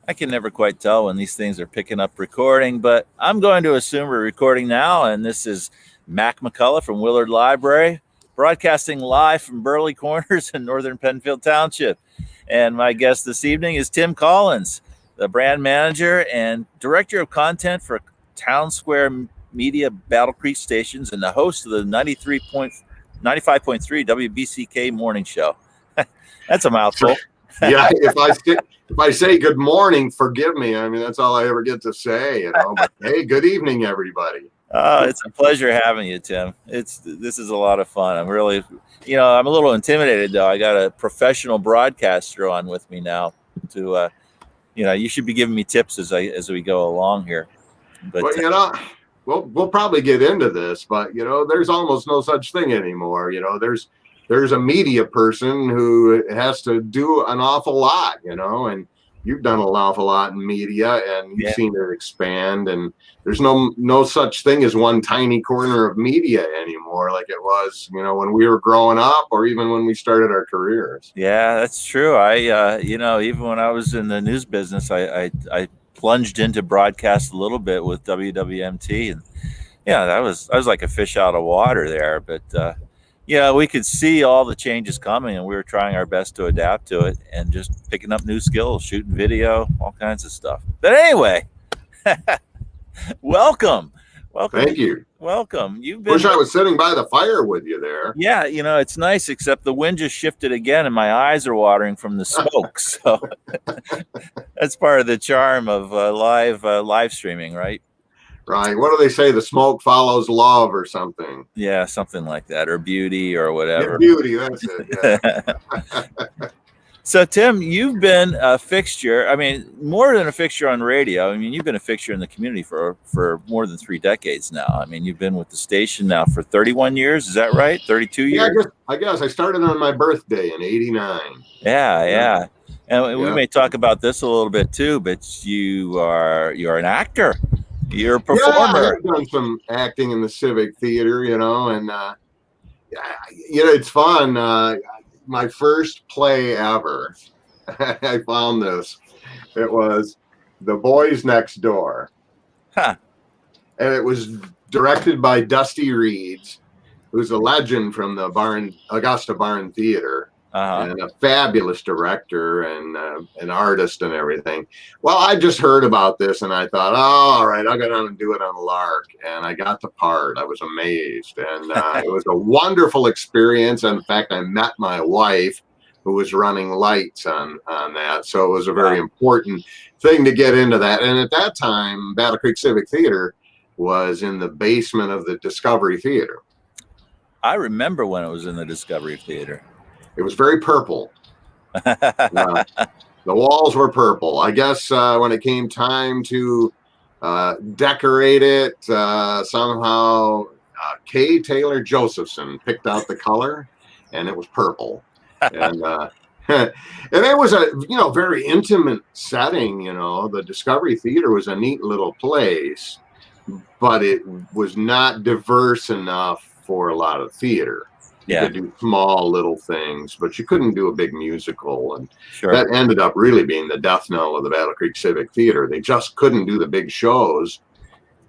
I can never quite tell when these things are picking up recording, but I'm going to assume we're recording now. And this is Mac McCullough from Willard Library, broadcasting live from Burley Corners in northern Penfield Township. And my guest this evening is Tim Collins, the brand manager and director of content for Town Square Media Battle Creek Stations and the host of the 95.3 WBCK morning show. That's a mouthful. Yeah, if I say good morning, forgive me. I mean, that's all I ever get to say, you know. But hey, good evening, everybody. It's a pleasure having you, Tim. This is a lot of fun. I'm really, I'm a little intimidated though. I got a professional broadcaster on with me now. You should be giving me tips as we go along here. But we'll probably get into this, but there's almost no such thing anymore. There's a media person who has to do an awful lot, and you've done an awful lot in media, and you've seen it expand. And there's no such thing as one tiny corner of media anymore, like it was, when we were growing up, or even when we started our careers. Yeah, that's true. I, even when I was in the news business, I plunged into broadcast a little bit with WWMT, and I was like a fish out of water there, but. We could see all the changes coming, and we were trying our best to adapt to it and just picking up new skills, shooting video, all kinds of stuff. But anyway, welcome. Thank you. Welcome. Wish I was sitting by the fire with you there. Yeah, it's nice, except the wind just shifted again, and my eyes are watering from the smoke. So that's part of the charm of live streaming, right? Right. What do they say? The smoke follows love or something. Yeah, something like that, or beauty or whatever. Yeah, beauty, that's it. Yeah. So, Tim, you've been a fixture. I mean, more than a fixture on radio. I mean, you've been a fixture in the community for more than 3 decades now. I mean, you've been with the station now for 31 years. Is that right? 32 years? Yeah, I guess I started on my birthday in '89. Yeah. And we may talk about this a little bit too, but you're an actor. You're a performer. Yeah, I've done some acting in the Civic Theater, and it's fun. My first play ever, I found this. It was The Boys Next Door. Huh. And it was directed by Dusty Reeds, who's a legend from the Augusta Barn Theater. And a fabulous director and an artist and everything. Well, I just heard about this and I thought, all right, I'll go down and do it on a lark. And I got the part. I was amazed. And it was a wonderful experience. In fact, I met my wife, who was running lights on that. So it was a very important thing to get into that. And at that time, Battle Creek Civic Theater was in the basement of the Discovery Theater. I remember when it was in the Discovery Theater. It was very purple. The walls were purple. I guess when it came time to decorate it, somehow Kay Taylor Josephson picked out the color, and it was purple. And and it was a very intimate setting. The Discovery Theater was a neat little place, but it was not diverse enough for a lot of theater. You could do small little things, but you couldn't do a big musical. And that ended up really being the death knell of the Battle Creek Civic Theater. They just couldn't do the big shows,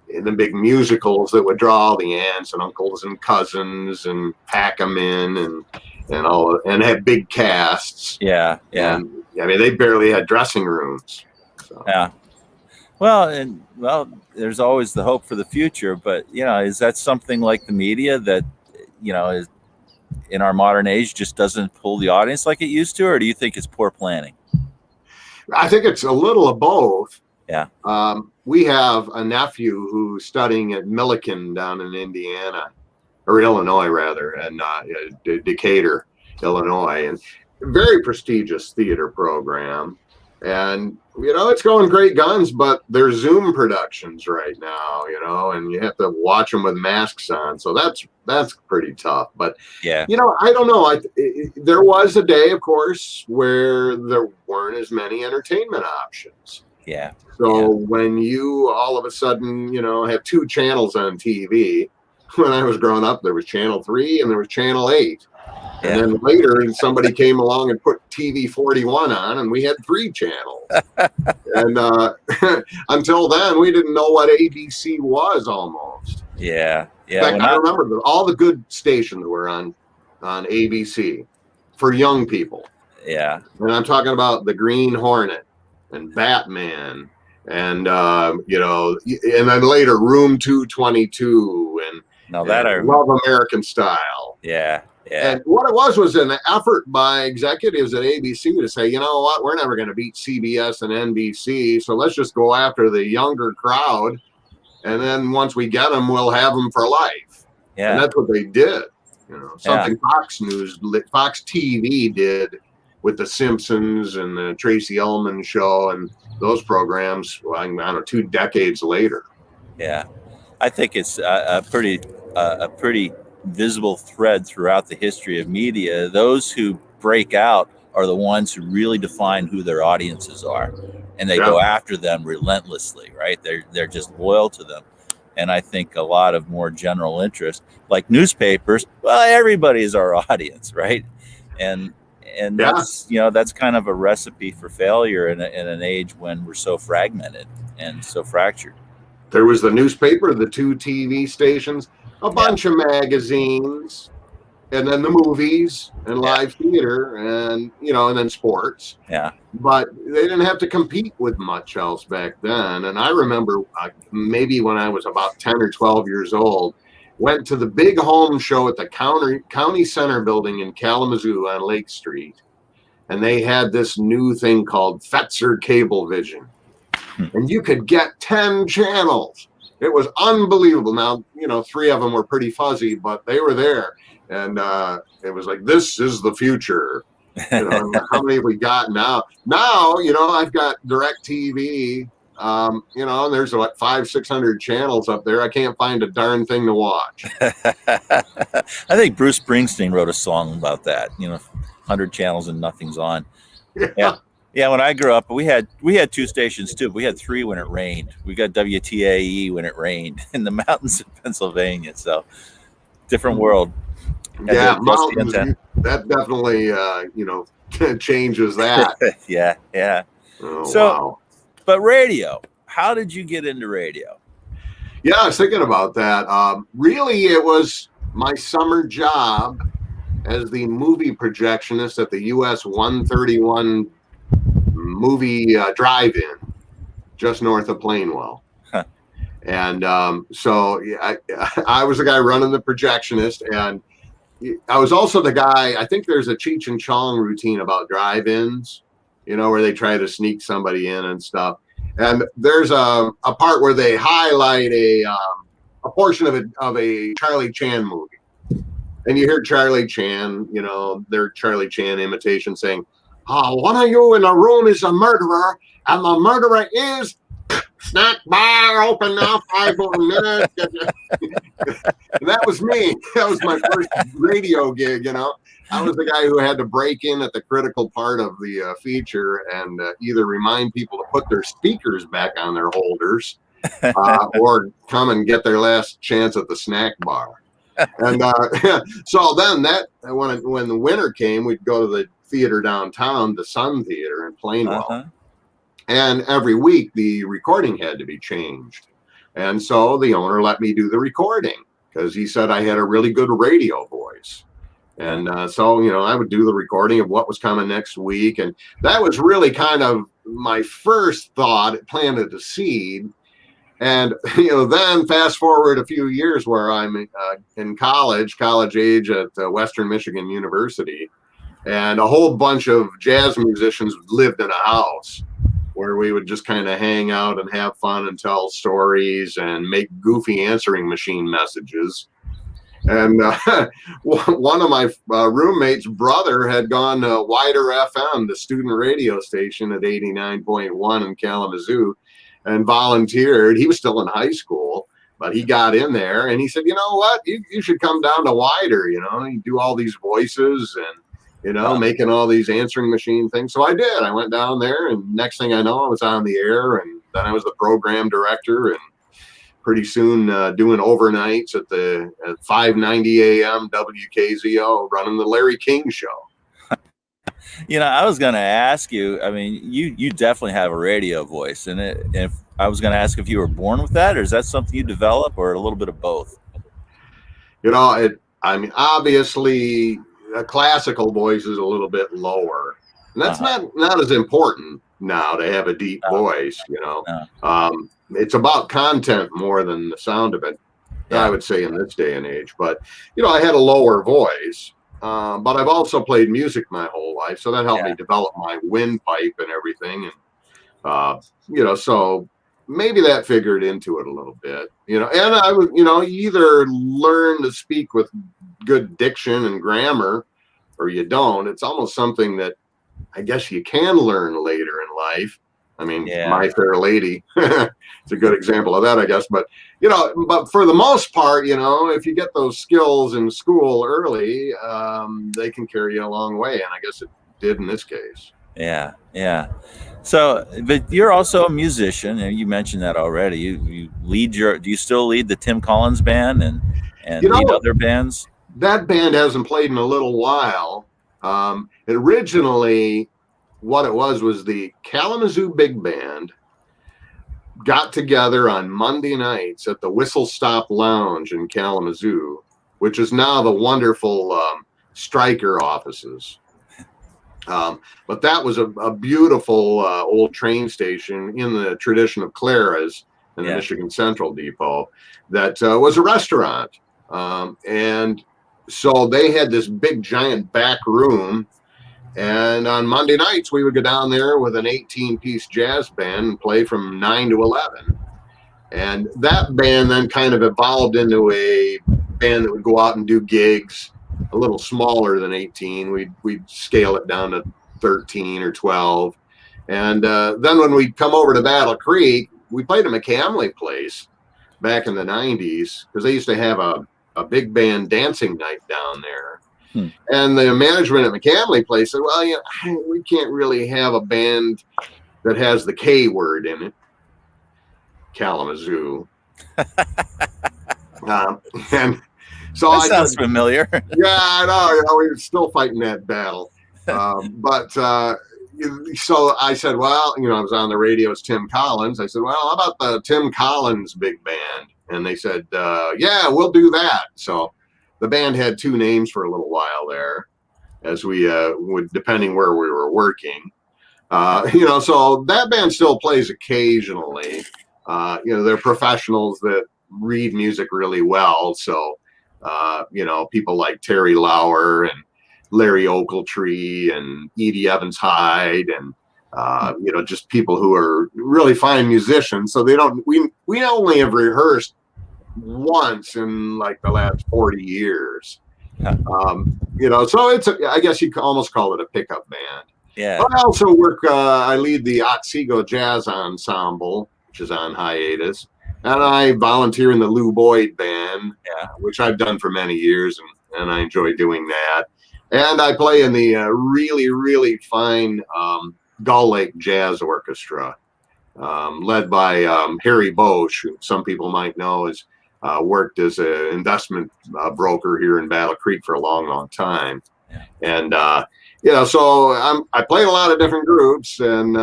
the big musicals that would draw all the aunts and uncles and cousins and pack them in and have big casts. Yeah. And, I mean, they barely had dressing rooms. So. Yeah. Well, there's always the hope for the future, but is that something like the media that is in our modern age just doesn't pull the audience like it used to, or do you think it's poor planning? I think it's a little of both. Yeah. We have a nephew who's studying at Millikan down in Indiana, or Illinois rather, and Decatur, Illinois, and very prestigious theater program. And it's going great guns, but they're Zoom productions right now, and you have to watch them with masks on. So that's pretty tough. But I don't know. There was a day, of course, where there weren't as many entertainment options. Yeah. So when you all of a sudden, have 2 channels on TV. When I was growing up, there was Channel 3 and there was Channel 8. And then later, somebody came along and put TV 41 on, and we had 3 channels. And until then, we didn't know what ABC was almost. Yeah. In fact, I remember all the good stations were on ABC for young people. Yeah. And I'm talking about the Green Hornet and Batman and, you know, and then later Room 222 and Love American Style. Yeah. Yeah. And what it was an effort by executives at ABC to say, you know what, we're never going to beat CBS and NBC, so let's just go after the younger crowd, and then once we get them, we'll have them for life. Yeah. And that's what they did. You know, something Fox TV did with The Simpsons and the Tracy Ullman Show and those programs, well, I don't know, 2 decades later. Yeah, I think it's a pretty visible thread throughout the history of media. Those who break out are the ones who really define who their audiences are, and they go after them relentlessly, right? They're just loyal to them. And I think a lot of more general interest, like newspapers, well, everybody is our audience, right? And that's, you know, that's kind of a recipe for failure in an age when we're so fragmented and so fractured. There was the newspaper, the 2 TV stations, a bunch of magazines, and then the movies and live theater, and, you know, and then sports. Yeah. But they didn't have to compete with much else back then. And I remember maybe when I was about 10 or 12 years old, went to the big home show at the county center building in Kalamazoo on Lake Street. And they had this new thing called Fetzer Cablevision. And you could get 10 channels. It was unbelievable. Now, you know, 3 of them were pretty fuzzy, but they were there. And it was like, this is the future. You know, how many have we got now? Now, you know, I've got DirecTV, you know, and there's like 500-600 channels up there. I can't find a darn thing to watch. I think Bruce Springsteen wrote a song about that, you know, 100 channels and nothing's on. Yeah, when I grew up, we had 2 stations too. We had 3 when it rained. We got WTAE when it rained in the mountains of Pennsylvania. So different world. Yeah, mountains, that definitely, you know, changes that. Yeah. Oh, so, wow. But radio, how did you get into radio? Yeah, I was thinking about that. Really, it was my summer job as the movie projectionist at the US 131 movie drive-in just north of Plainwell. Huh. And so I was the guy running the projectionist, and I was also the guy, I think there's a Cheech and Chong routine about drive-ins, you know, where they try to sneak somebody in and stuff. And there's a part where they highlight a portion of a Charlie Chan movie. And you hear Charlie Chan, you know, their Charlie Chan imitation saying, one of you in the room is a murderer, and the murderer is snack bar open now 5 more minutes. And that was me. That was my first radio gig, you know. I was the guy who had to break in at the critical part of the feature and either remind people to put their speakers back on their holders or come and get their last chance at the snack bar. And so then when the winter came, we'd go to the theater downtown, the Sun Theater in Plainwell. Uh-huh. And every week the recording had to be changed. And so the owner let me do the recording because he said I had a really good radio voice. And so, you know, I would do the recording of what was coming next week. And that was really kind of my first thought. It planted a seed. And, you know, then fast forward a few years where I'm in college age at Western Michigan University. And a whole bunch of jazz musicians lived in a house where we would just kind of hang out and have fun and tell stories and make goofy answering machine messages. And one of my roommates' brother had gone to Wider FM, the student radio station at 89.1 in Kalamazoo, and volunteered. He was still in high school, but he got in there and he said, you know what, you should come down to Wider, you know, you do all these voices and, you know, making all these answering machine things. So I did. I went down there, and next thing I know, I was on the air, and then I was the program director, and pretty soon doing overnights at 590 a.m. WKZO, running the Larry King Show. I was going to ask you, I mean, you definitely have a radio voice, and if I was going to ask if you were born with that, or is that something you develop, or a little bit of both? I mean, obviously a classical voice is a little bit lower, and that's not as important now to have a deep voice, it's about content more than the sound of it. Yeah. I would say in this day and age, but I had a lower voice, but I've also played music my whole life, so that helped me develop my windpipe and everything, and so maybe that figured into it a little bit, and I would, you either learn to speak with good diction and grammar or you don't. It's almost something that I guess you can learn later in life. I mean, My Fair Lady, it's a good example of that, I guess. But, but for the most part, if you get those skills in school early, they can carry you a long way. And I guess it did in this case. Yeah. Yeah. So, but you're also a musician, and you mentioned that already. You lead do you still lead the Tim Collins band and lead other bands? That band hasn't played in a little while. Originally, what it was the Kalamazoo Big Band got together on Monday nights at the Whistle Stop Lounge in Kalamazoo, which is now the wonderful Stryker offices. But that was a beautiful old train station in the tradition of Clara's in the Michigan Central Depot that was a restaurant. And so they had this big giant back room, and on Monday nights we would go down there with an 18-piece jazz band and play from 9 to 11. And that band then kind of evolved into a band that would go out and do gigs a little smaller than 18. We'd scale it down to 13 or 12. And then when we'd come over to Battle Creek, we played a McCamley place back in the 90s, because they used to have a big band dancing night down there. And the management at McCamley place said, well, we can't really have a band that has the K word in it. Kalamazoo. And so that sounds familiar. Yeah, I know. We were still fighting that battle. But so I said, well, I was on the radio as Tim Collins. I said, well, how about the Tim Collins Big Band? And they said, yeah, we'll do that. So the band had two names for a little while there, as we would, depending where we were working. So that band still plays occasionally. They're professionals that read music really well. So, people like Terry Lauer and Larry Ogletree and Edie Evans Hyde and, just people who are really fine musicians. So we only have rehearsed once in like the last 40 years. So I guess you could almost call it a pickup band. Yeah. But I also I lead the Otsego Jazz Ensemble, which is on hiatus. And I volunteer in the Lou Boyd Band, which I've done for many years, and I enjoy doing that. And I play in the really, really fine Gull Lake Jazz Orchestra, led by Harry Bosch, who some people might know has worked as an investment broker here in Battle Creek for a long, long time. And, so I play in a lot of different groups, and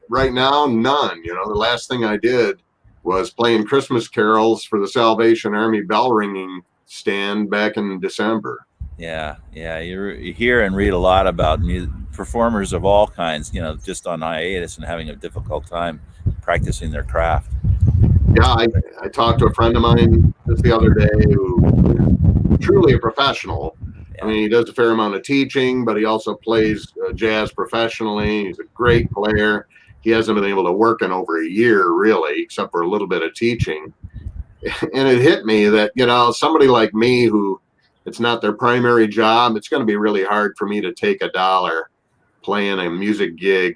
right now, none. The last thing I did was playing Christmas carols for the Salvation Army bell ringing stand back in December. Yeah. You hear and read a lot about performers of all kinds, just on hiatus and having a difficult time practicing their craft. Yeah, I talked to a friend of mine just the other day who truly a professional. I mean, he does a fair amount of teaching, but he also plays jazz professionally. He's a great player. He hasn't been able to work in over a year, really, except for a little bit of teaching. And it hit me that, somebody like me who it's not their primary job, it's going to be really hard for me to take $1 playing a music gig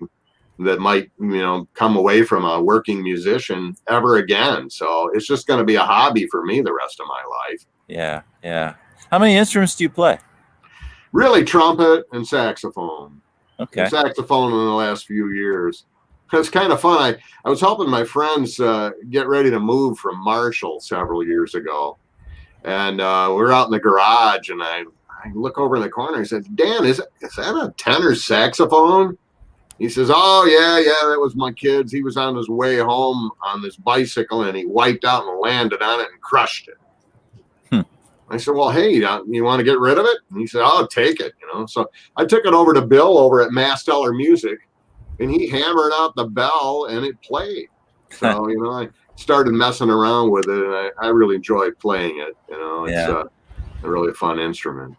that might, come away from a working musician ever again. So it's just going to be a hobby for me the rest of my life. Yeah. How many instruments do you play? Really, trumpet and saxophone. Okay. And saxophone in the last few years. It's kind of fun. I was helping my friends get ready to move from Marshall several years ago. And we were out in the garage, and I look over in the corner and said, Dan, is that a tenor saxophone? He says, oh, yeah, that was my kid's. He was on his way home on this bicycle, and he wiped out and landed on it and crushed it. I said, well, hey, you want to get rid of it? And he said, I'll take it, So I took it over to Bill over at Masteller Music, and he hammered out the bell, and it played. So, I started messing around with it, and I really enjoy playing it. It's a really fun instrument.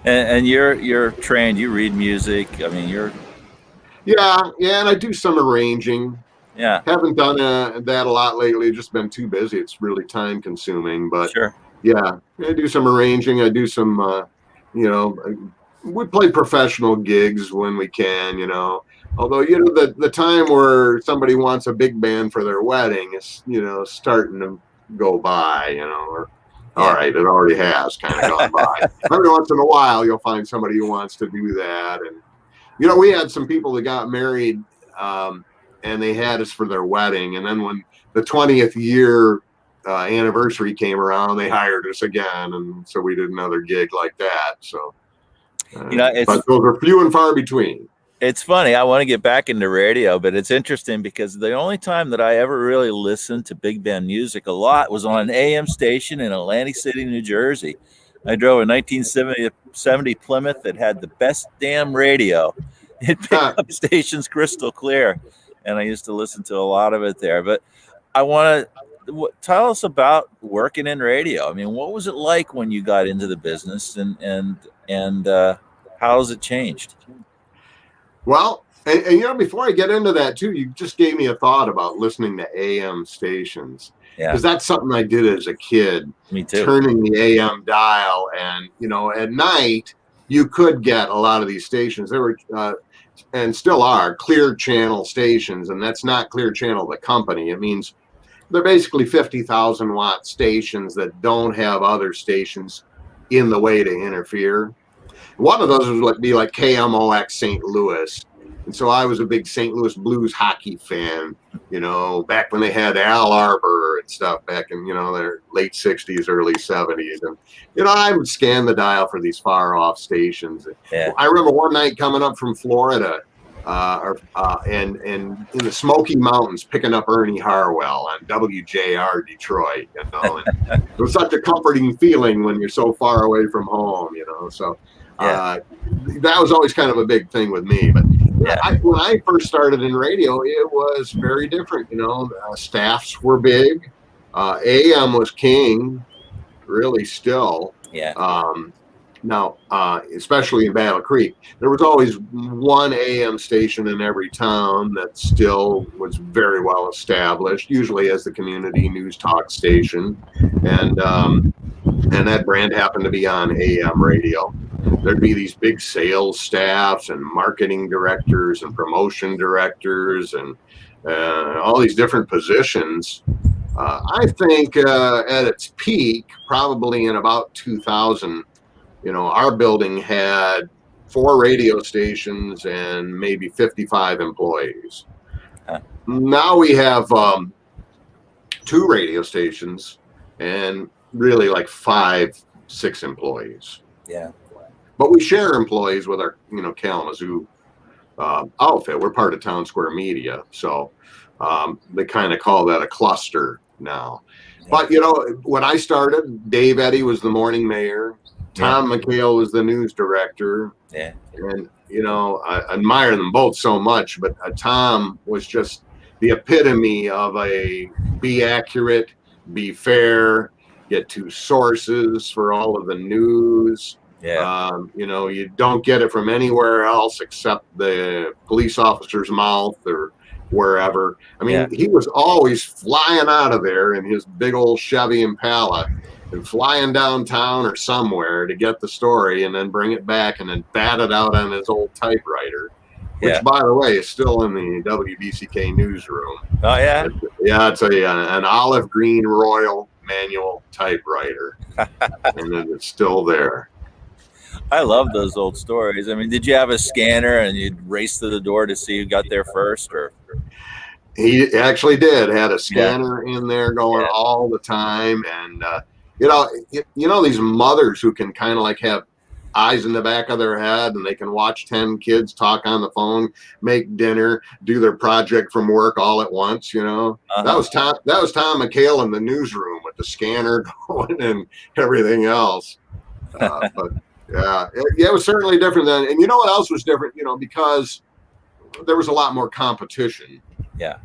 And you're trained. You read music. I mean, you're. Yeah, and I do some arranging. Yeah. Haven't done that a lot lately. Just been too busy. It's really time consuming. But sure. Yeah, I do some arranging. I do some, we play professional gigs when we can, Although, the time where somebody wants a big band for their wedding is, starting to go by, all right, it already has kind of gone by. Every once in a while, you'll find somebody who wants to do that. And, we had some people that got married and they had us for their wedding. And then when the 20th year anniversary came around, they hired us again. And so we did another gig like that. So, but those are few and far between. It's funny. I want to get back into radio, but it's interesting because the only time that I ever really listened to big band music a lot was on an AM station in Atlantic City, New Jersey. I drove a 1970 Plymouth that had the best damn radio. It picked up stations crystal clear, and I used to listen to a lot of it there. But I want to tell us about working in radio. I mean, what was it like when you got into the business, and how has it changed? Well, and before I get into that too, you just gave me a thought about listening to AM stations. Yeah. Because that's something I did as a kid. Me too. Turning the AM dial, and at night you could get a lot of these stations. There were and still are clear channel stations, and that's not Clear Channel the company. It means they're basically 50,000 watt stations that don't have other stations in the way to interfere. One of those would be like KMOX St. Louis. And so I was a big St. Louis Blues hockey fan, back when they had Al Arbor and stuff back in, their late 60s, early 70s. And, I would scan the dial for these far off stations. Yeah. I remember one night coming up from Florida and in the Smoky Mountains picking up Ernie Harwell on WJR Detroit. And it was such a comforting feeling when you're so far away from home, So that was always kind of a big thing with me. But when I first started in radio, it was very different. Staffs were big. AM was king, really still. Yeah. Now, especially in Battle Creek, there was always one AM station in every town that still was very well established, usually as the community news talk station. And that brand happened to be on AM radio. There'd be these big sales staffs and marketing directors and promotion directors and all these different positions. I think at its peak, probably in about 2000, our building had 4 radio stations and maybe 55 employees. Now we have 2 radio stations and really like 5-6 employees. Yeah. But we share employees with our, Kalamazoo outfit. We're part of Town Square Media. So they kind of call that a cluster now. Yeah. But, when I started, Dave Eddy was the morning mayor. Tom McHale was the news director. Yeah. And, I admire them both so much. But Tom was just the epitome of a be accurate, be fair, get 2 sources for all of the news. Yeah. You don't get it from anywhere else except the police officer's mouth or wherever. I mean, he was always flying out of there in his big old Chevy Impala and flying downtown or somewhere to get the story and then bring it back and then bat it out on his old typewriter, which, by the way, is still in the WBCK newsroom. Oh, yeah? Yeah, it's an olive green Royal manual typewriter, and then it's still there. I love those old stories. I mean, did you have a scanner and you'd race to the door to see who got there first? Or He actually did, had a scanner in there going all the time. And, these mothers who can kind of like have eyes in the back of their head and they can watch 10 kids talk on the phone, make dinner, do their project from work all at once. That was Tom McHale in the newsroom with the scanner going and everything else. But yeah, it was certainly different then. And you know what else was different, because there was a lot more competition. Yeah.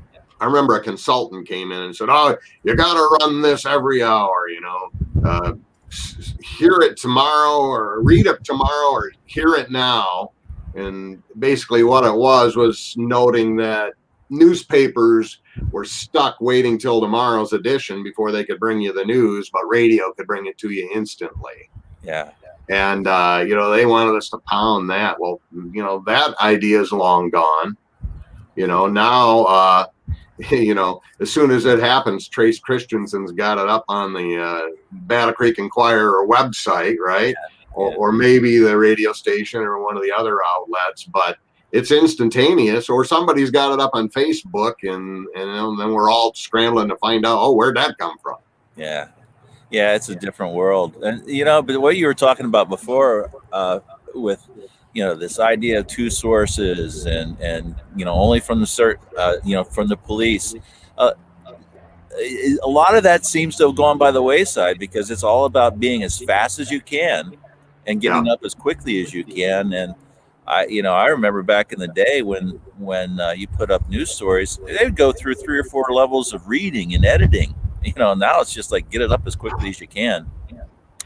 I remember a consultant came in and said, "Oh, you got to run this every hour, hear it tomorrow or read it tomorrow or hear it now." And basically what it was noting that newspapers were stuck waiting till tomorrow's edition before they could bring you the news, but radio could bring it to you instantly. Yeah. And, they wanted us to pound that. Well, that idea is long gone. Now, as soon as it happens, Trace Christensen's got it up on the Battle Creek Inquirer website, right? Or maybe the radio station or one of the other outlets, but it's instantaneous, or somebody's got it up on Facebook, and then we're all scrambling to find out, where'd that come from? Yeah. Yeah, it's a different world. And, but what you were talking about before with, this idea of two sources and only from the from the police, a lot of that seems to have gone by the wayside because it's all about being as fast as you can and getting up as quickly as you can. And I remember back in the day when you put up news stories, they would go through 3 or 4 levels of reading and editing. Now it's just like get it up as quickly as you can.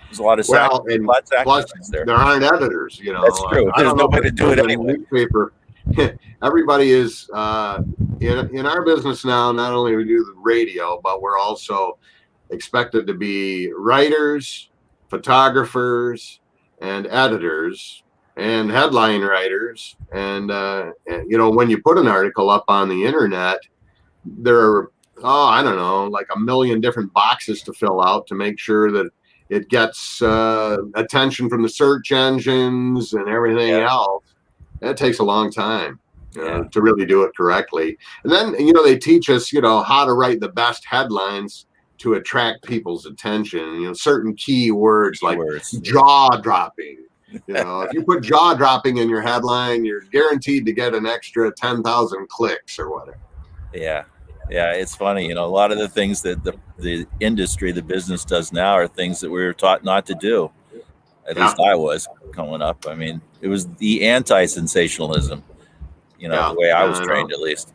There's a lot of plus there aren't editors. That's true. There's no way to do it anyway. Newspaper. Everybody is in our business now. Not only we do the radio, but we're also expected to be writers, photographers, and editors, and headline writers. And when you put an article up on the internet, there are like a million different boxes to fill out to make sure that it gets attention from the search engines and everything else. That takes a long time to really do it correctly. And then, they teach us, how to write the best headlines to attract people's attention. Certain key words like jaw-dropping. If you put jaw-dropping in your headline, you're guaranteed to get an extra 10,000 clicks or whatever. Yeah. Yeah, it's funny. A lot of the things that the industry, the business does now are things that we were taught not to do. At least I was coming up. I mean, it was the anti-sensationalism, the way I was trained at least.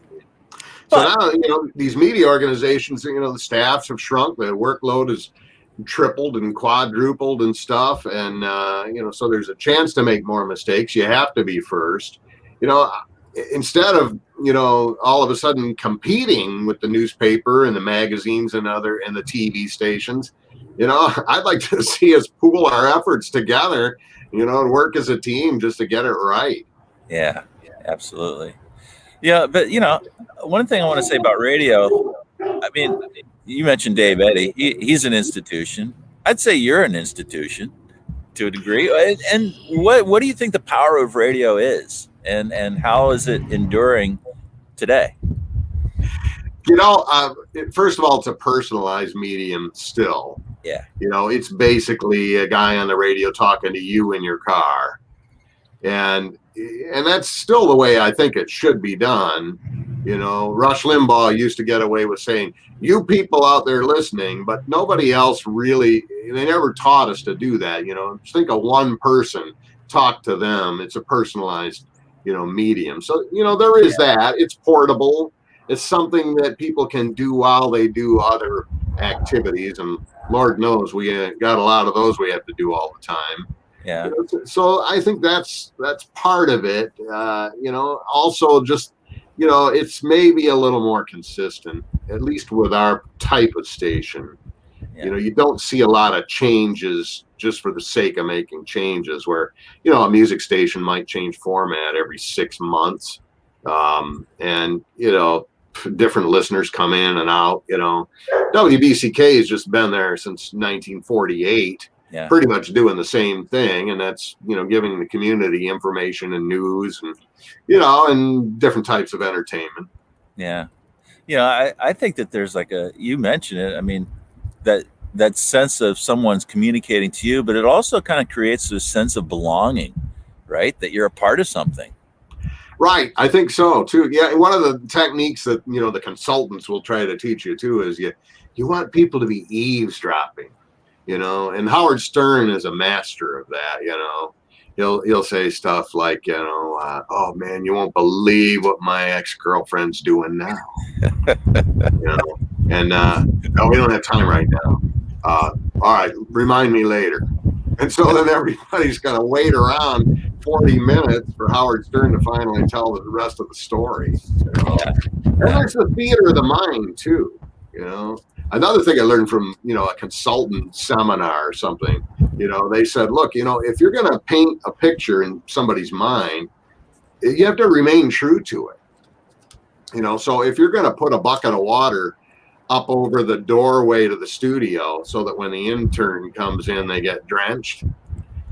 So now, these media organizations, the staffs have shrunk. The workload has tripled and quadrupled and stuff. And, so there's a chance to make more mistakes. You have to be first. Instead of all of a sudden competing with the newspaper and the magazines and the TV stations, I'd like to see us pool our efforts together, and work as a team just to get it right. Yeah, absolutely. Yeah, but one thing I want to say about radio, I mean, you mentioned Dave Eddy. He's an institution. I'd say you're an institution to a degree. And what do you think the power of radio is? And how is it enduring today? First of all, it's a personalized medium still. Yeah. It's basically a guy on the radio talking to you in your car. And that's still the way I think it should be done. Rush Limbaugh used to get away with saying, "You people out there listening," but nobody else really, they never taught us to do that. Just think of one person, talk to them. It's a personalized medium. So, there is that. It's portable. It's something that people can do while they do other activities. And Lord knows we got a lot of those we have to do all the time. Yeah. So I think that's part of it. Also just, it's maybe a little more consistent, at least with our type of station. Yeah. You don't see a lot of changes just for the sake of making changes where, a music station might change format every 6 months. And, different listeners come in and out, WBCK has just been there since 1948, pretty much doing the same thing. And that's, giving the community information and news and, and different types of entertainment. Yeah. I think that there's like you mentioned it. I mean, that sense of someone's communicating to you, but it also kind of creates a sense of belonging, right? That you're a part of something. Right. I think so too. Yeah. One of the techniques that, the consultants will try to teach you too is you want people to be eavesdropping, and Howard Stern is a master of that, He'll say stuff like, oh man, you won't believe what my ex-girlfriend's doing now. And no, we don't have time right now. All right, remind me later. And so then everybody's going to wait around 40 minutes for Howard Stern to finally tell the rest of the story. And that's the theater of the mind too. Another thing I learned from, a consultant seminar or something, they said, look, if you're going to paint a picture in somebody's mind, you have to remain true to it. So if you're going to put a bucket of water up over the doorway to the studio so that when the intern comes in, they get drenched,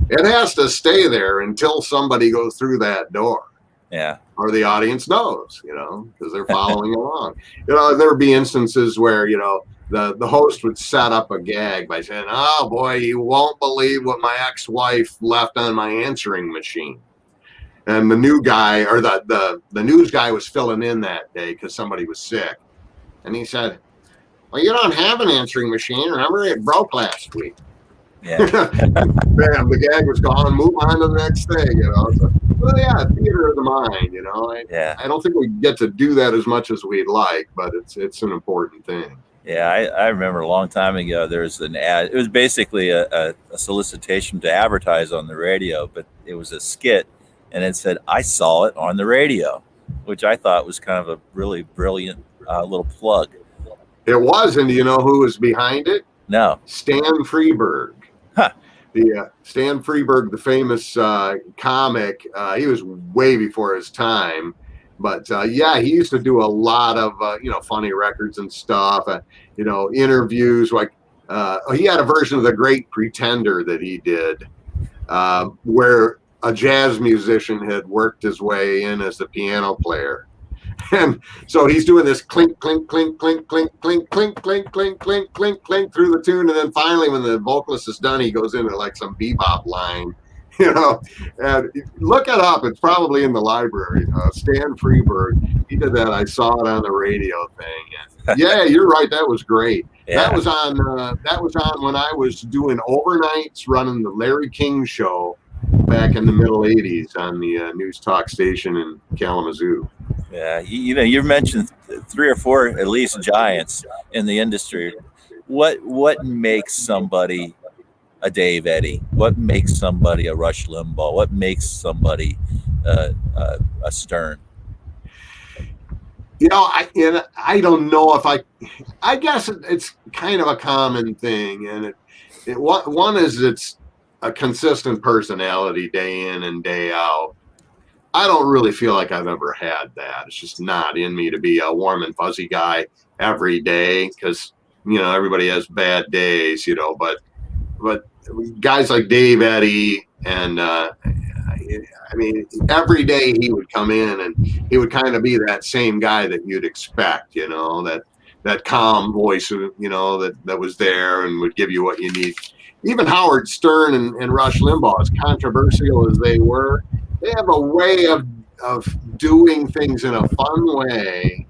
it has to stay there until somebody goes through that door. Yeah. Or the audience knows, because they're following along. There would be instances where, the host would set up a gag by saying, oh boy, you won't believe what my ex-wife left on my answering machine. And the new guy, or the news guy, was filling in that day because somebody was sick. And he said, well, you don't have an answering machine. Remember, it broke last week. Yeah. Bam, the gag was gone. Move on to the next thing, So, well, yeah, theater of the mind, I don't think we get to do that as much as we'd like, but it's an important thing. Yeah, I remember a long time ago, there was an ad. It was basically a solicitation to advertise on the radio, but it was a skit, and it said, I saw it on the radio, which I thought was kind of a really brilliant little plug. It was, and do you know who was behind it? No. Stan Freberg. Huh. Stan Freberg, the famous comic, he was way before his time. But he used to do a lot of funny records and stuff. Interviews. Like he had a version of The Great Pretender that he did, where a jazz musician had worked his way in as the piano player, and so he's doing this clink, clink, clink, clink, clink, clink, clink, clink, clink, clink, clink, clink through the tune, and then finally, when the vocalist is done, he goes into like some bebop line. And look it up. It's probably in the library. Stan Freberg, he did that. I saw it on the radio thing. And yeah, you're right. That was great. Yeah. That was on when I was doing overnights, running the Larry King Show back in the middle '80s on the news talk station in Kalamazoo. Yeah, you've mentioned 3 or 4 at least giants in the industry. What makes somebody a Dave Eddy? What makes somebody a Rush Limbaugh? What makes somebody a Stern? I don't know if I guess it's kind of a common thing, and one is it's a consistent personality day in and day out. I don't really feel like I've ever had that. It's just not in me to be a warm and fuzzy guy every day, because everybody has bad days, but guys like Dave Eddy and every day he would come in and he would kind of be that same guy that you'd expect, that calm voice, that was there and would give you what you need. Even Howard Stern and Rush Limbaugh, as controversial as they were, they have a way of doing things in a fun way.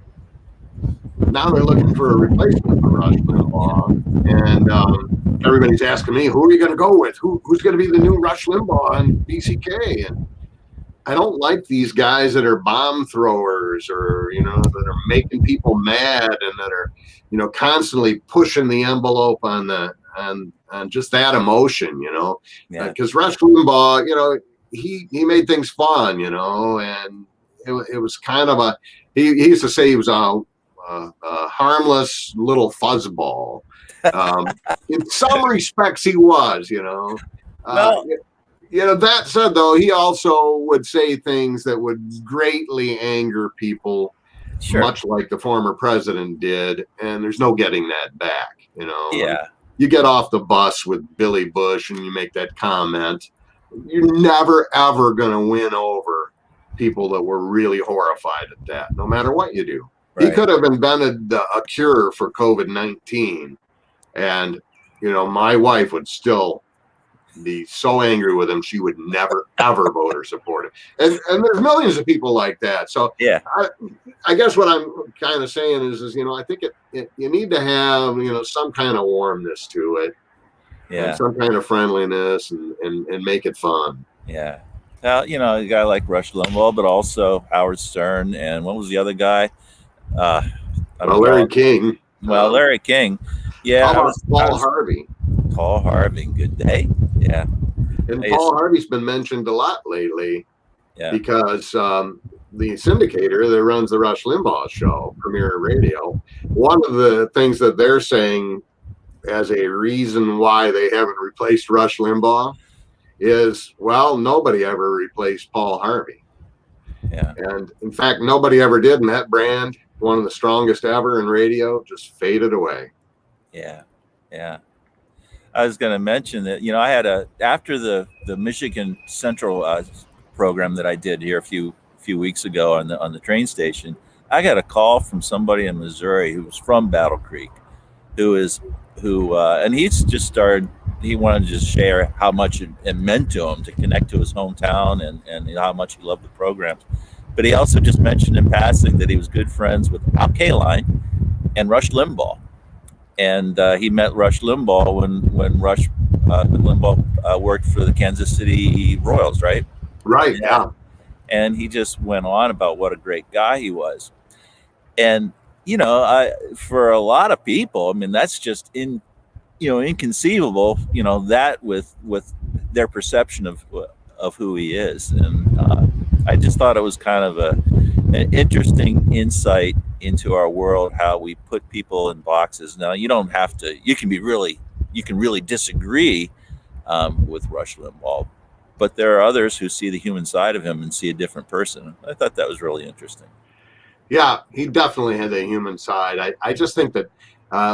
Now they're looking for a replacement for Rush Limbaugh, and everybody's asking me, who are you going to go with? Who's going to be the new Rush Limbaugh on BCK? And I don't like these guys that are bomb throwers, or that are making people mad, and that are constantly pushing the envelope on just that emotion, because Rush Limbaugh, he made things fun, and it was kind of he used to say he was a harmless little fuzzball. In some respects, he was, that said, though, he also would say things that would greatly anger people, sure, much like the former president did, and there's no getting that back, Yeah. You get off the bus with Billy Bush and you make that comment, you're never, ever going to win over people that were really horrified at that, no matter what you do. He could have invented a cure for COVID-19, and my wife would still be so angry with him, she would never ever vote or support him. And there's millions of people like that. So yeah, I guess what I'm kind of saying is I think you need to have some kind of warmness to it, and some kind of friendliness, and make it fun. Yeah. Now, a guy like Rush Limbaugh, but also Howard Stern, and what was the other guy? Larry King. Larry King. Yeah. How about Paul Harvey? Paul Harvey, good day. Yeah. And Paul Harvey's been mentioned a lot lately, because the syndicator that runs the Rush Limbaugh show, Premier Radio, one of the things that they're saying as a reason why they haven't replaced Rush Limbaugh is, well, nobody ever replaced Paul Harvey. Yeah. And in fact, nobody ever did. And that brand, one of the strongest ever in radio, just faded away. Yeah. Yeah. I was going to mention that, I had after the Michigan Central program that I did here a few weeks ago on the train station, I got a call from somebody in Missouri who was from Battle Creek, and he's just started. He wanted to just share how much it meant to him to connect to his hometown and how much he loved the programs. But he also just mentioned in passing that he was good friends with Al Kaline and Rush Limbaugh. And he met Rush Limbaugh when Rush Limbaugh worked for the Kansas City Royals, right? Right, yeah. And he just went on about what a great guy he was. And, for a lot of people, I mean, that's just inconceivable, that with their perception of who he is. And I just thought it was kind of an interesting insight into our world, how we put people in boxes. Now, you don't have to, you can really disagree with Rush Limbaugh, but there are others who see the human side of him and see a different person. I thought that was really interesting. Yeah, he definitely had a human side. I just think that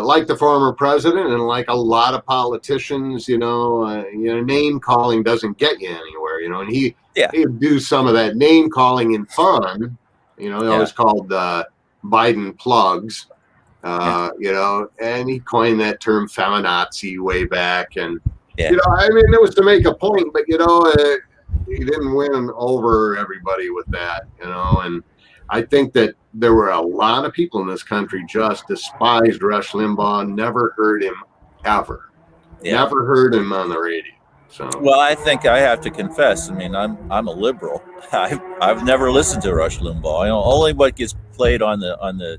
like the former president and like a lot of politicians, name calling doesn't get you anywhere, and he would do some of that name calling in fun. He always called Biden plugs, and he coined that term feminazi way back. And, it was to make a point, but, he didn't win over everybody with that, and I think that there were a lot of people in this country just despised Rush Limbaugh, never heard him ever, never heard him on the radio. So, well, I think I have to confess. I mean, I'm a liberal. I've never listened to Rush Limbaugh. Only what gets played on the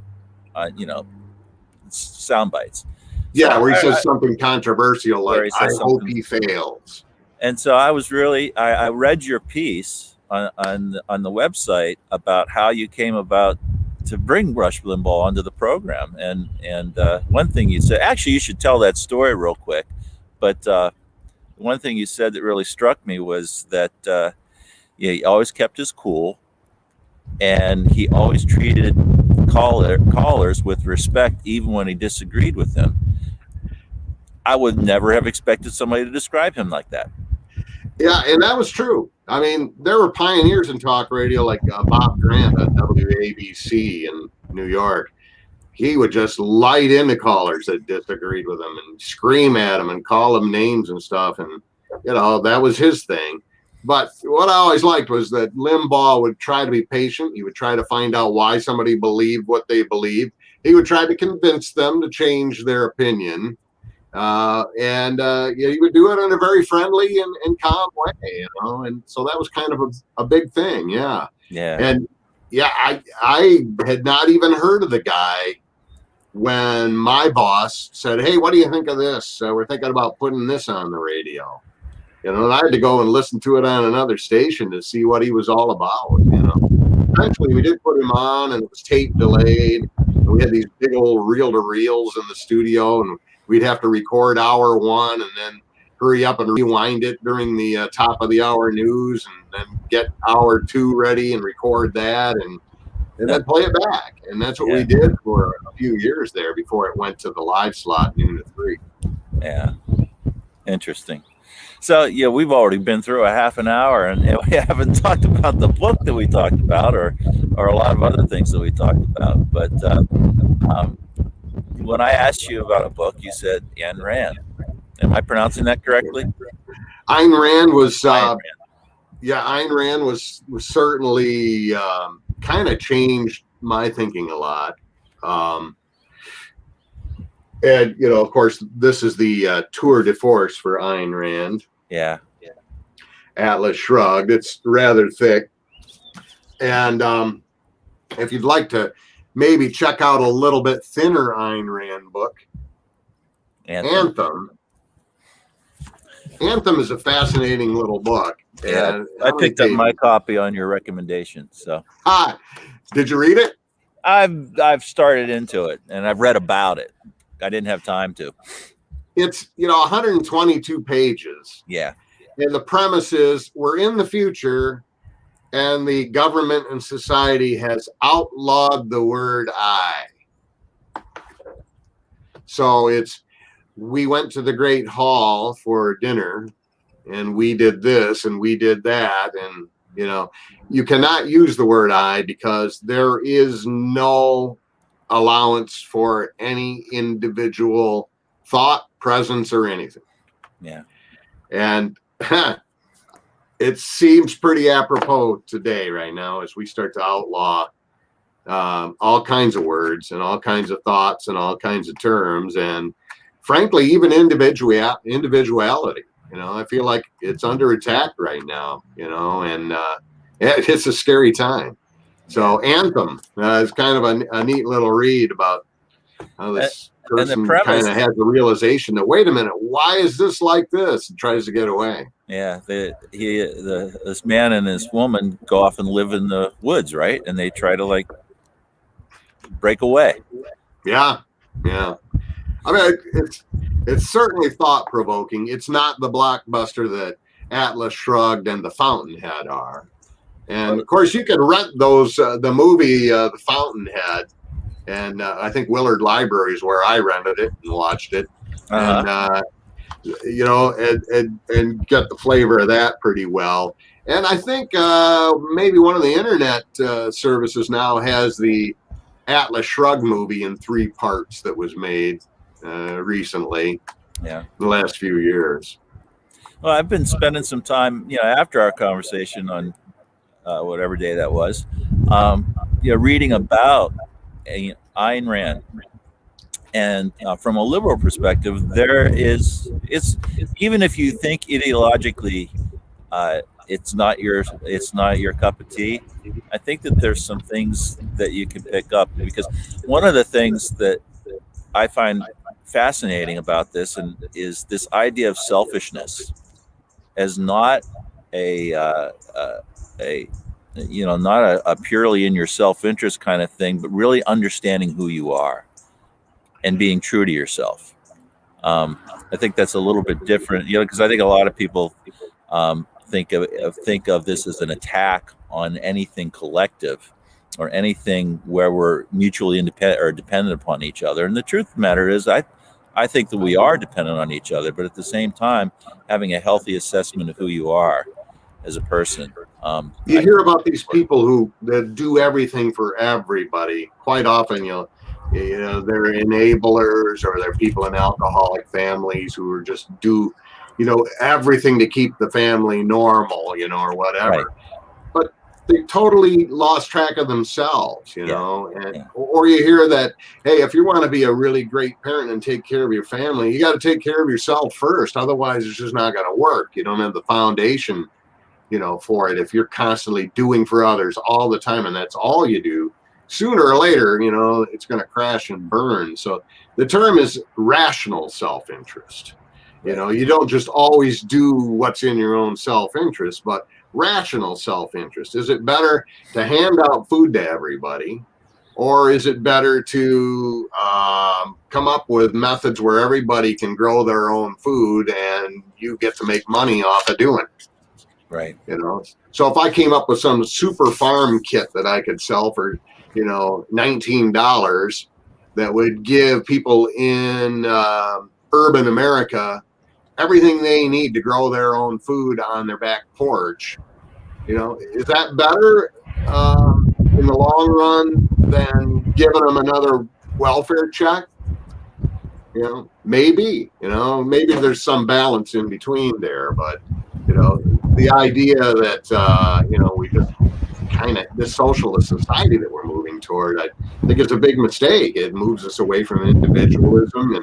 sound bites. Yeah, where he says something controversial like "I hope he fails." And so I was I read your piece on the website about how you came about to bring Rush Limbaugh onto the program, and one thing you said, actually, you should tell that story real quick. But one thing you said that really struck me was that he always kept his cool, and he always treated callers with respect, even when he disagreed with them. I would never have expected somebody to describe him like that. Yeah, and that was true. I mean, there were pioneers in talk radio like Bob Grant at WABC in New York. He would just light into callers that disagreed with him and scream at them and call them names and stuff. And, that was his thing. But what I always liked was that Limbaugh would try to be patient. He would try to find out why somebody believed what they believed. He would try to convince them to change their opinion. And he would do it in a very friendly and calm way, and so that was kind of a big thing. Yeah. And I had not even heard of the guy when my boss said, "Hey, what do you think of this? We're thinking about putting this on the radio." And I had to go and listen to it on another station to see what he was all about. Eventually we did put him on, and it was tape delayed. And we had these big old reel-to-reels in the studio, and we'd have to record hour one and then hurry up and rewind it during the top of the hour news, and then get hour two ready and record that and then play it back. And that's what we did for a few years there before it went to the live slot noon to 3. Yeah. Interesting. So yeah, we've already been through a half an hour, and we haven't talked about the book that we talked about, or a lot of other things that we talked about. But um, when I asked you about a book, you said Ayn Rand. Am I pronouncing that correctly? Ayn Rand was, Ayn Rand. yeah, Ayn Rand was certainly kind of changed my thinking a lot. And of course, this is the tour de force for Ayn Rand. Yeah. Atlas Shrugged. It's rather thick. And if you'd like to maybe check out a little bit thinner Ayn Rand book, Anthem. Anthem is a fascinating little book. Yeah, I picked up my copy on your recommendation. So, did you read it? I've started into it, and I've read about it. I didn't have time to. It's 122 pages. Yeah. And the premise is we're in the future, and the government and society has outlawed the word I. So we went to the Great Hall for dinner, and we did this and we did that. And, you cannot use the word I because there is no allowance for any individual thought, presence, or anything. Yeah. And it seems pretty apropos today, right now, as we start to outlaw all kinds of words and all kinds of thoughts and all kinds of terms, and frankly, even individuality. I feel like it's under attack right now. And it's a scary time. So Anthem is kind of a neat little read about how this person kind of has the realization that, wait a minute, why is this like this? And tries to get away. Yeah, this man and this woman go off and live in the woods, right? And they try to break away. Yeah. I mean, it's certainly thought provoking. It's not the blockbuster that Atlas Shrugged and The Fountainhead are. And of course, you can rent those, the movie, The Fountainhead. And I think Willard Library is where I rented it and watched it. And, and get the flavor of that pretty well. And I think maybe one of the internet services now has the Atlas Shrugged movie in 3 parts that was made recently. Yeah. The last few years. Well, I've been spending some time, after our conversation on whatever day that was, reading about Ayn Rand. And from a liberal perspective, it's even if you think ideologically it's not your cup of tea, I think that there's some things that you can pick up, because one of the things that I find fascinating about this is this idea of selfishness as not not a purely in your self-interest kind of thing, but really understanding who you are and being true to yourself. I think that's a little bit different, because I think a lot of people think of this as an attack on anything collective or anything where we're mutually independent or dependent upon each other. And the truth of the matter is, I think that we are dependent on each other, but at the same time, having a healthy assessment of who you are as a person. You hear about these people that do everything for everybody. Quite often, they're enablers, or they're people in alcoholic families who are just do, everything to keep the family normal, or whatever. Right. But they totally lost track of themselves, or you hear that, hey, if you want to be a really great parent and take care of your family, you got to take care of yourself first. Otherwise, it's just not going to work. You don't have the foundation, for it. If you're constantly doing for others all the time and that's all you do, sooner or later, it's going to crash and burn. So the term is rational self-interest. You don't just always do what's in your own self-interest, but rational self-interest. Is it better to hand out food to everybody, or is it better to come up with methods where everybody can grow their own food and you get to make money off of doing it? Right. So if I came up with some super farm kit that I could sell for, $19 that would give people in urban America everything they need to grow their own food on their back porch. Is that better in the long run than giving them another welfare check? Maybe there's some balance in between there, but the idea that we just kind of this socialist society that we're moving toward, I think it's a big mistake. It moves us away from individualism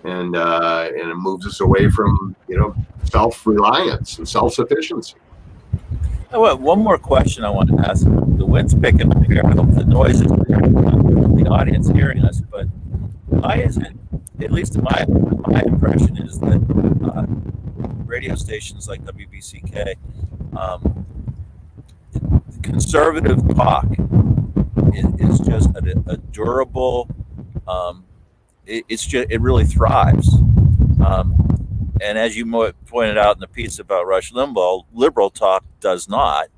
and it moves us away from self-reliance and self-sufficiency. Oh, one more question I want to ask. The wind's picking up here. I hope the noise is clear. The audience hearing us, but why is it, at least my impression is that radio stations like WBCK, conservative talk is just a durable. It really thrives. And as you pointed out in the piece about Rush Limbaugh, liberal talk does not,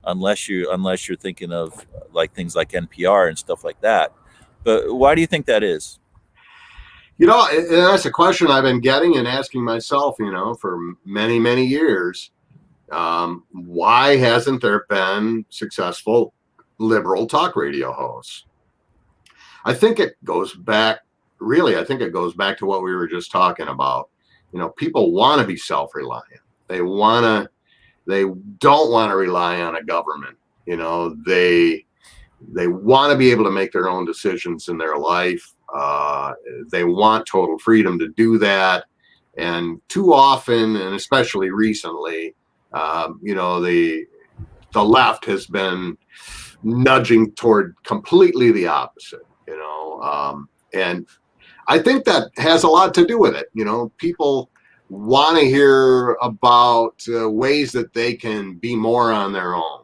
unless you're thinking of like things like NPR and stuff like that. But why do you think that is? That's a question I've been getting and asking myself, for many, many years. Why hasn't there been successful liberal talk radio hosts? I think it goes back to what we were just talking about. People want to be self-reliant. They don't want to rely on a government. They want to be able to make their own decisions in their life. They want total freedom to do that. And too often, and especially recently, the left has been nudging toward completely the opposite, and I think that has a lot to do with it. People want to hear about ways that they can be more on their own.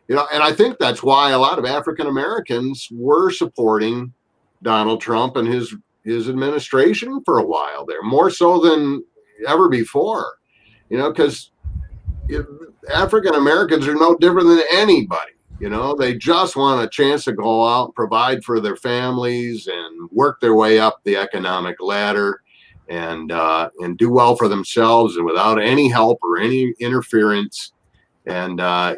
And I think that's why a lot of African Americans were supporting Donald Trump and his administration for a while there, more so than ever before. Because African Americans are no different than anybody. They just want a chance to go out and provide for their families and work their way up the economic ladder and do well for themselves and without any help or any interference. And that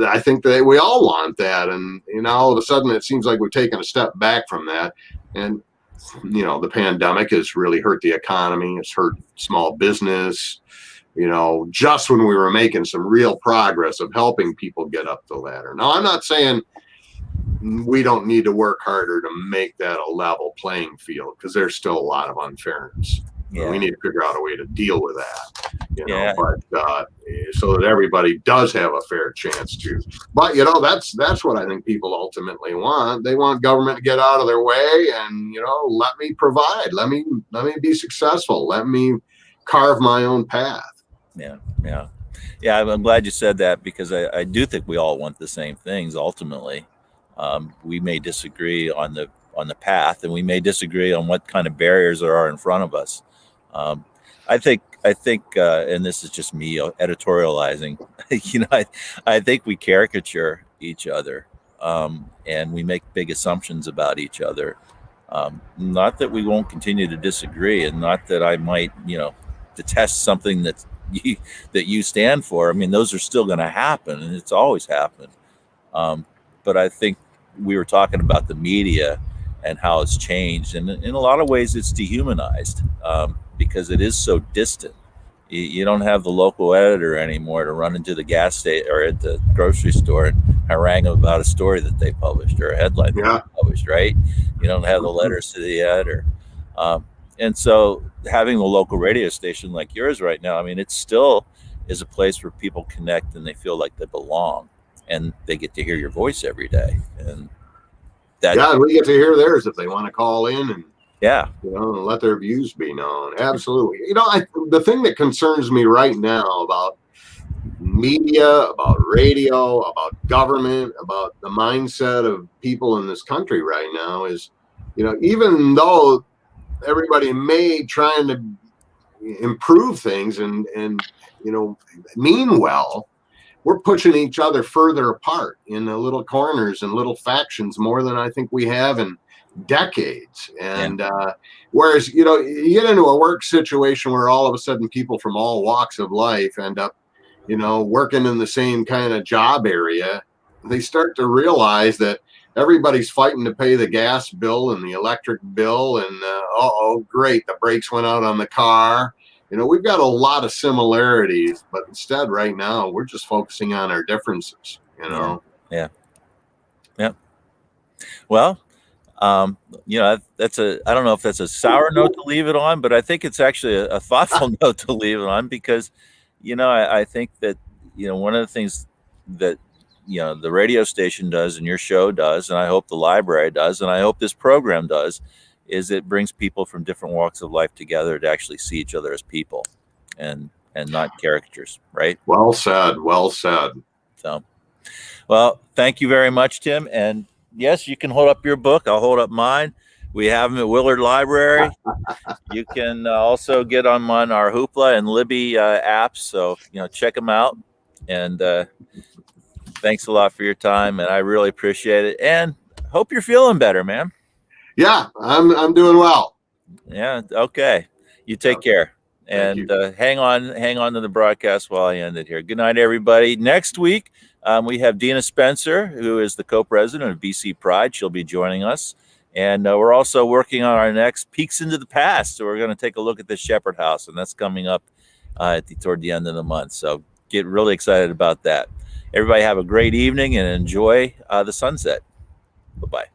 I think that we all want that. And all of a sudden it seems like we've taken a step back from that. And the pandemic has really hurt the economy. It's hurt small business. Just when we were making some real progress of helping people get up the ladder. Now, I'm not saying we don't need to work harder to make that a level playing field, because there's still a lot of unfairness. Yeah. We need to figure out a way to deal with that, but so that everybody does have a fair chance to. But that's what I think people ultimately want. They want government to get out of their way and let me provide, let me be successful, let me carve my own path. Yeah. I'm glad you said that, because I do think we all want the same things ultimately. We may disagree on the path, and we may disagree on what kind of barriers there are in front of us. I think, and this is just me editorializing. I think we caricature each other, and we make big assumptions about each other. Not that we won't continue to disagree, and not that I might, detest something that you stand for. I mean, those are still going to happen, and it's always happened. But I think we were talking about the media and how it's changed, and in a lot of ways it's dehumanized, because it is so distant. You don't have the local editor anymore to run into the gas station or at the grocery store and harangue them about a story that they published or a headline that they published, right? You don't have the letters to the editor. And so having a local radio station like yours right now, I mean, it still is a place where people connect and they feel like they belong, and they get to hear your voice every day. And we get to hear theirs if they want to call in and and let their views be known. Absolutely. The thing that concerns me right now about media, about radio, about government, about the mindset of people in this country right now is, even though everybody may trying to improve things and mean well, we're pushing each other further apart in the little corners and little factions more than I think we have in decades. And whereas, you get into a work situation where all of a sudden people from all walks of life end up, working in the same kind of job area, they start to realize that everybody's fighting to pay the gas bill and the electric bill, and great, the brakes went out on the car. We've got a lot of similarities, but instead right now we're just focusing on our differences. Yeah. Well, that's I don't know if that's a sour note to leave it on, but I think it's actually a thoughtful note to leave it on, because I think that one of the things that the radio station does and your show does, and I hope the library does, and I hope this program does, is it brings people from different walks of life together to actually see each other as people and not caricatures, right? Well said. So, well, thank you very much, Tim. And yes, you can hold up your book. I'll hold up mine. We have them at Willard Library. You can also get them on our Hoopla and Libby apps. So, check them out. And thanks a lot for your time. And I really appreciate it. And hope you're feeling better, man. Yeah, I'm doing well. Yeah. Okay. You take care. And hang on to the broadcast while I end it here. Good night, everybody. Next week, we have Dina Spencer, who is the co-president of BC Pride. She'll be joining us. And we're also working on our next Peeks into the Past. So we're going to take a look at the Shepherd House, and that's coming up toward the end of the month. So get really excited about that. Everybody have a great evening and enjoy the sunset. Bye-bye.